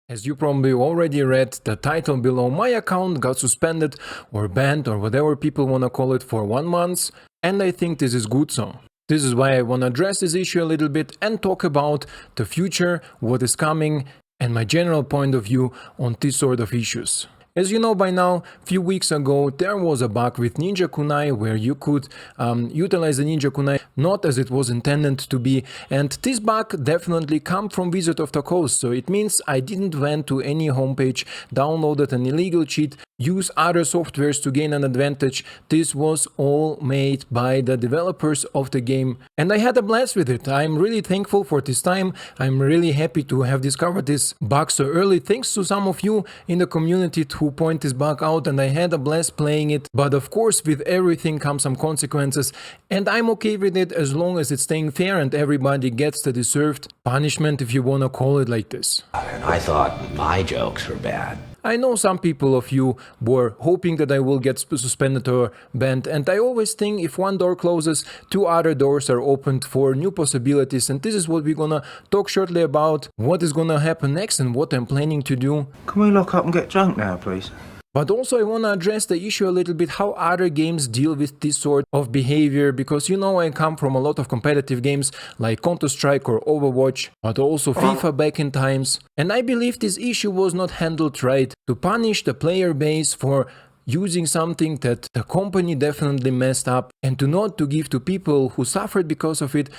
As you probably already read the title below, my account got suspended or banned or whatever people wanna call it for 1 month, and I think this is good so. This is why I wanna address this issue a little bit and talk about the future, what is coming, and my general point of view on this sort of issues. As you know by now, a few weeks ago there was a bug with Ninjas Kunai where you could utilize the Ninjas Kunai not as it was intended to be, and this bug definitely come from Wizard of the Coast, so it means I didn't went to any homepage, downloaded an illegal cheat, use other softwares to gain an advantage. This was all made by the developers of the game, and I had a blast with it. I'm really thankful for this time. I'm really happy to have discovered this bug so early, thanks to some of you in the community who point this bug out, and I had a blast playing it. But of course with everything comes some consequences, and I'm okay with it as long as it's staying fair and everybody gets the deserved punishment, if you wanna call it like this. And I thought my jokes were bad. I know some people of you were hoping that I will get suspended or banned, and I always think if one door closes, two other doors are opened for new possibilities, and this is what we're gonna talk shortly about, what is gonna happen next and what I'm planning to do. Can we lock up and get drunk now, please? But also I wanna address the issue a little bit how other games deal with this sort of behavior, because you know I come from a lot of competitive games like Counter-Strike or Overwatch, but also FIFA back in times, and I believe this issue was not handled right to punish the player base for using something that the company definitely messed up, and to not to give to people who suffered because of it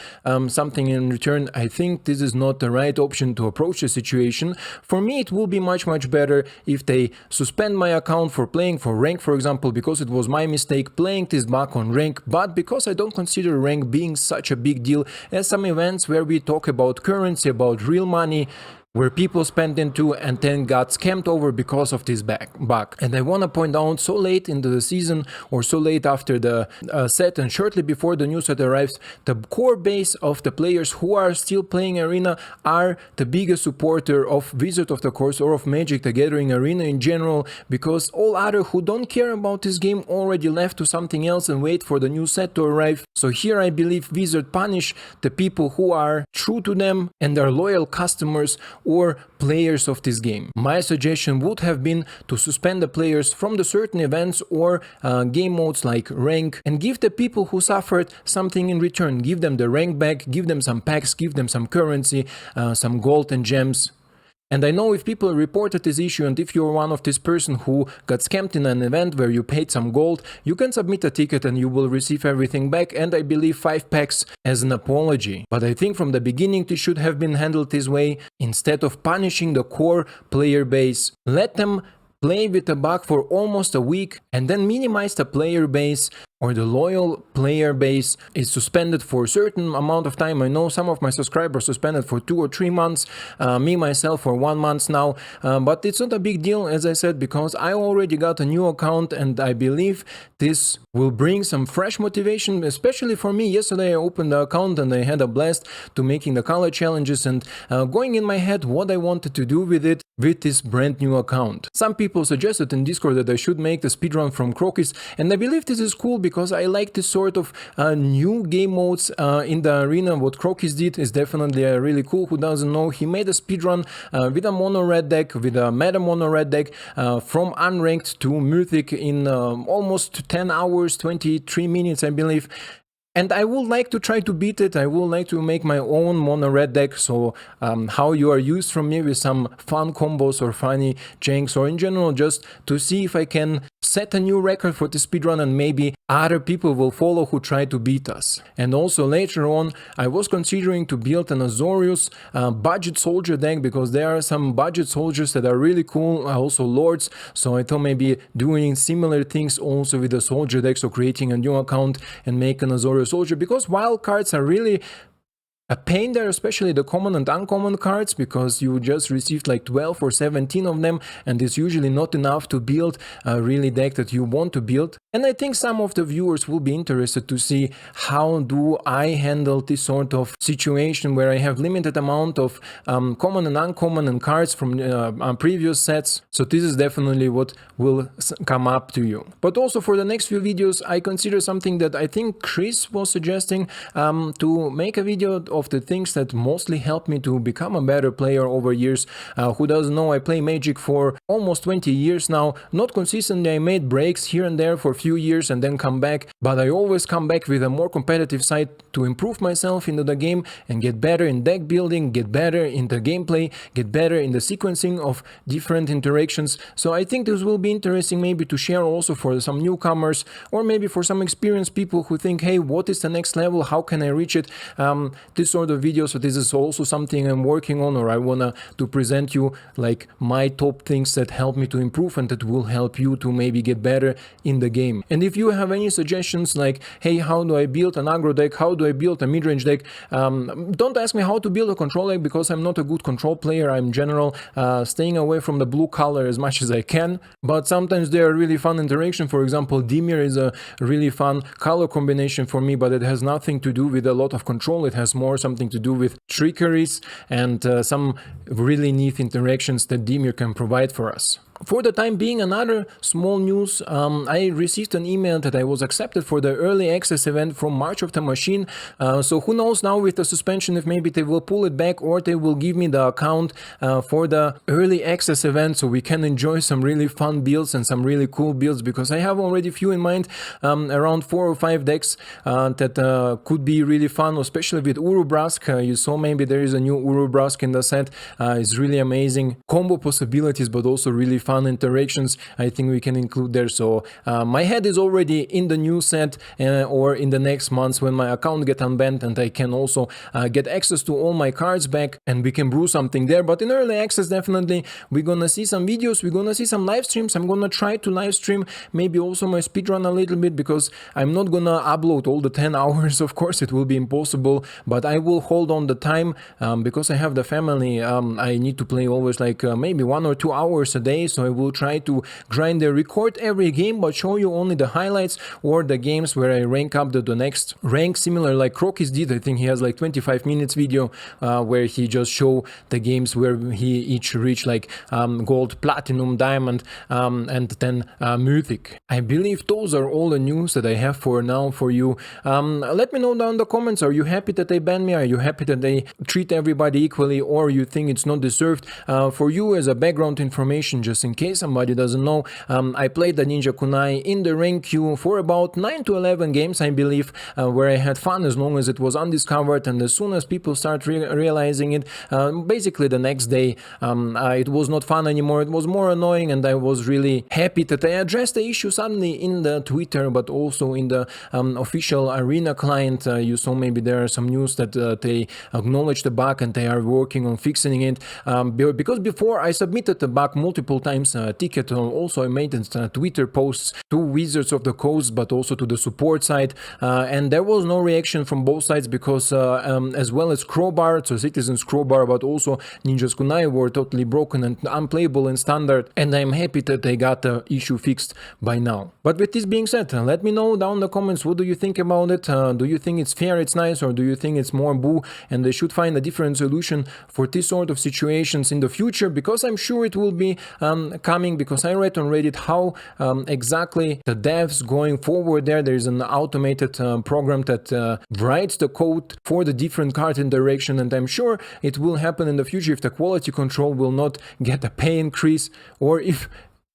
something in return. I think this is not the right option to approach the situation. For me it will be much better if they suspend my account for playing for rank, for example, because it was my mistake playing this bug on rank, but because I don't consider rank being such a big deal as some events where we talk about currency, about real money, where people spent into and then got scammed over because of this bug. And I want to point out, so late into the season or so late after the set and shortly before the new set arrives, the core base of the players who are still playing Arena are the biggest supporter of Wizard of the Coast or of Magic the Gathering Arena in general, because all other who don't care about this game already left to something else and wait for the new set to arrive. So here I believe Wizard punish the people who are true to them and are loyal customers or players of this game. My suggestion would have been to suspend the players from the certain events or game modes like rank, and give the people who suffered something in return. Give them the rank back, give them some packs, give them some currency, some gold and gems. And I know if people reported this issue, and if you're one of this person who got scammed in an event where you paid some gold, you can submit a ticket and you will receive everything back, and I believe 5 packs as an apology. But I think from the beginning this should have been handled this way. Instead of punishing the core player base, let them play with the bug for almost a week and then minimize the player base, or the loyal player base is suspended for a certain amount of time. I know some of my subscribers suspended for 2 or 3 months, me myself for 1 month now, but it's not a big deal, as I said, because I already got a new account, and I believe this will bring some fresh motivation, especially for me. Yesterday I opened the account and I had a blast to making the color challenges and going in my head what I wanted to do with it, with this brand new account. Some people suggested in Discord that I should make the speedrun from Crocus, and I believe this is cool because I like this sort of new game modes in the arena. What Crocus did is definitely really cool. Who doesn't know, he made a speedrun with a mono red deck, with a meta mono red deck, from unranked to mythic in almost 10 hours, 23 minutes I believe. And I would like to try to beat it. I would like to make my own mono red deck, so how you are used from me with some fun combos or funny janks, or in general just to see if I can set a new record for the speedrun and maybe other people will follow who try to beat us. And also later on I was considering to build an Azorius budget soldier deck, because there are some budget soldiers that are really cool, also lords, so I thought maybe doing similar things also with the soldier deck, so creating a new account and make an Azorius soldier, because wild cards are really a pain there, especially the common and uncommon cards, because you just received like 12 or 17 of them, and it's usually not enough to build a really deck that you want to build. And I think some of the viewers will be interested to see how do I handle this sort of situation where I have limited amount of common and uncommon and cards from previous sets. So this is definitely what will come up to you. But also for the next few videos I consider something that I think Chris was suggesting, to make a video of the things that mostly helped me to become a better player over years. Who doesn't know, I play Magic for almost 20 years now. Not consistently, I made breaks here and there for a few years and then come back, but I always come back with a more competitive side to improve myself into the game and get better in deck building, get better in the gameplay, get better in the sequencing of different interactions. So I think this will be interesting maybe to share also for some newcomers, or maybe for some experienced people who think, hey, what is the next level? How can I reach it? This sort of video, so this is also something I'm working on, or I wanna to present you like my top things that help me to improve and that will help you to maybe get better in the game. And if you have any suggestions like, hey, how do I build an aggro deck? How do I build a mid-range deck? Don't ask me how to build a control deck, because I'm not a good control player. I'm in general staying away from the blue color as much as I can, but sometimes they are really fun interaction. For example, Dimir is a really fun color combination for me, but it has nothing to do with a lot of control. It has more something to do with trickeries and some really neat interactions that Dimir can provide for us. For the time being, another small news, I received an email that I was accepted for the early access event from March of the Machine. So who knows now with the suspension if maybe they will pull it back or they will give me the account for the early access event so we can enjoy some really fun builds and some really cool builds, because I have already a few in mind, around 4 or 5 decks that could be really fun, especially with Urubrask. You saw maybe there is a new Urubrask in the set. It's really amazing combo possibilities, but also really fun interactions I think we can include there. So my head is already in the new set or in the next months when my account get unbanned and I can also get access to all my cards back and we can brew something there. But in early access, definitely we're gonna see some videos, we're gonna see some live streams. I'm gonna try to live stream maybe also my speedrun a little bit, because I'm not gonna upload all the 10 hours, of course it will be impossible, but I will hold on the time because I have the family. I need to play always like maybe 1 or 2 hours a day. So I will try to grind and record every game, but show you only the highlights or the games where I rank up the next rank, similar like Crokis did. I think he has like 25 minutes video where he just show the games where he each reached like gold, platinum, diamond, and then mythic. I believe those are all the news that I have for now for you. Let me know down in the comments, are you happy that they banned me? Are you happy that they treat everybody equally, or you think it's not deserved? For you as a background information, just in case somebody doesn't know, I played the Ninja Kunai in the rank queue for about 9 to 11 games, I believe, where I had fun as long as it was undiscovered, and as soon as people start realizing it, basically the next day, it was not fun anymore, it was more annoying, and I was really happy that I addressed the issue suddenly in the Twitter, but also in the official Arena client. You saw maybe there are some news that they acknowledged the bug and they are working on fixing it, because before I submitted the bug multiple times, ticket. Also I made Twitter posts to Wizards of the Coast, but also to the support side, and there was no reaction from both sides, because as well as Crowbar, so Citizens Crowbar, but also Ninjas Kunai were totally broken and unplayable in standard, and I'm happy that they got the issue fixed by now. But with this being said, let me know down in the comments, what do you think about it? Do you think it's fair, it's nice, or do you think it's more boo and they should find a different solution for this sort of situations in the future? Because I'm sure it will be coming, because I read on Reddit how exactly the devs going forward there is an automated program that writes the code for the different card interaction, and I'm sure it will happen in the future if the quality control will not get a pay increase, or if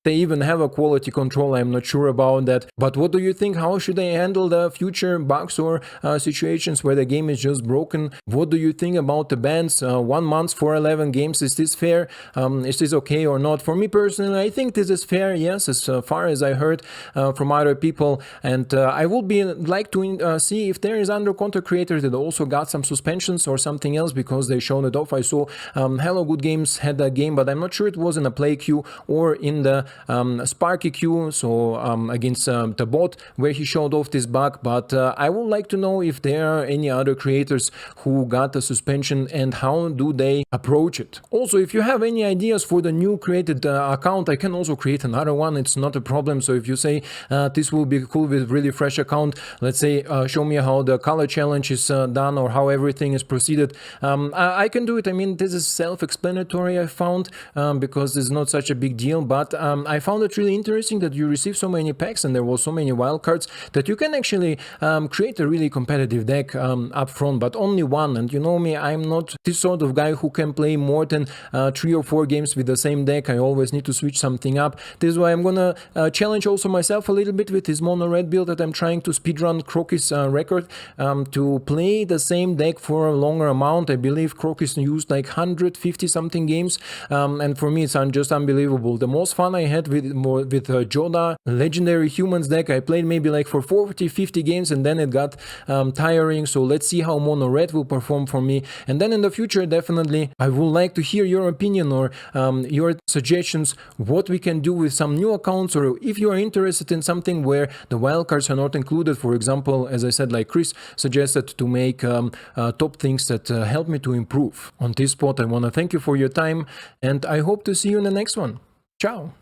they even have a quality control. I'm not sure about that. But what do you think? How should they handle the future bugs or situations where the game is just broken? What do you think about the bans? 1 month for 11 games, is this fair? Is this okay or not? For me personally, I think this is fair, yes, as far as I heard from other people. And I would be like to see if there is under content creators that also got some suspensions or something else because they showed it off. I saw Hello Good Games had a game, but I'm not sure it was in a play queue or in the Sparky queue, so against the bot where he showed off this bug. But I would like to know if there are any other creators who got a suspension and how do they approach it. Also, if you have any ideas for the new created account, I can also create another one, it's not a problem. So if you say this will be cool with really fresh account, let's say show me how the color challenge is done or how everything is proceeded, I can do it. I mean, this is self-explanatory, I found, because it's not such a big deal, but I found it really interesting that you receive so many packs and there was so many wildcards that you can actually create a really competitive deck up front, but only one. And you know me, I'm not this sort of guy who can play more than 3 or 4 games with the same deck. I always need to switch something up. This is why I'm gonna challenge also myself a little bit with this mono red build that I'm trying to speedrun Crocus record, to play the same deck for a longer amount. I believe Crocus used like 150 something games, and for me it's just unbelievable. The most fun I had with Joda legendary humans deck, I played maybe like for 40-50 games and then it got tiring. So let's see how mono red will perform for me, and then in the future definitely I would like to hear your opinion or your suggestions what we can do with some new accounts, or if you are interested in something where the wildcards are not included. For example, as I said, like Chris suggested, to make top things that help me to improve. On this spot I want to thank you for your time and I hope to see you in the next one. Ciao.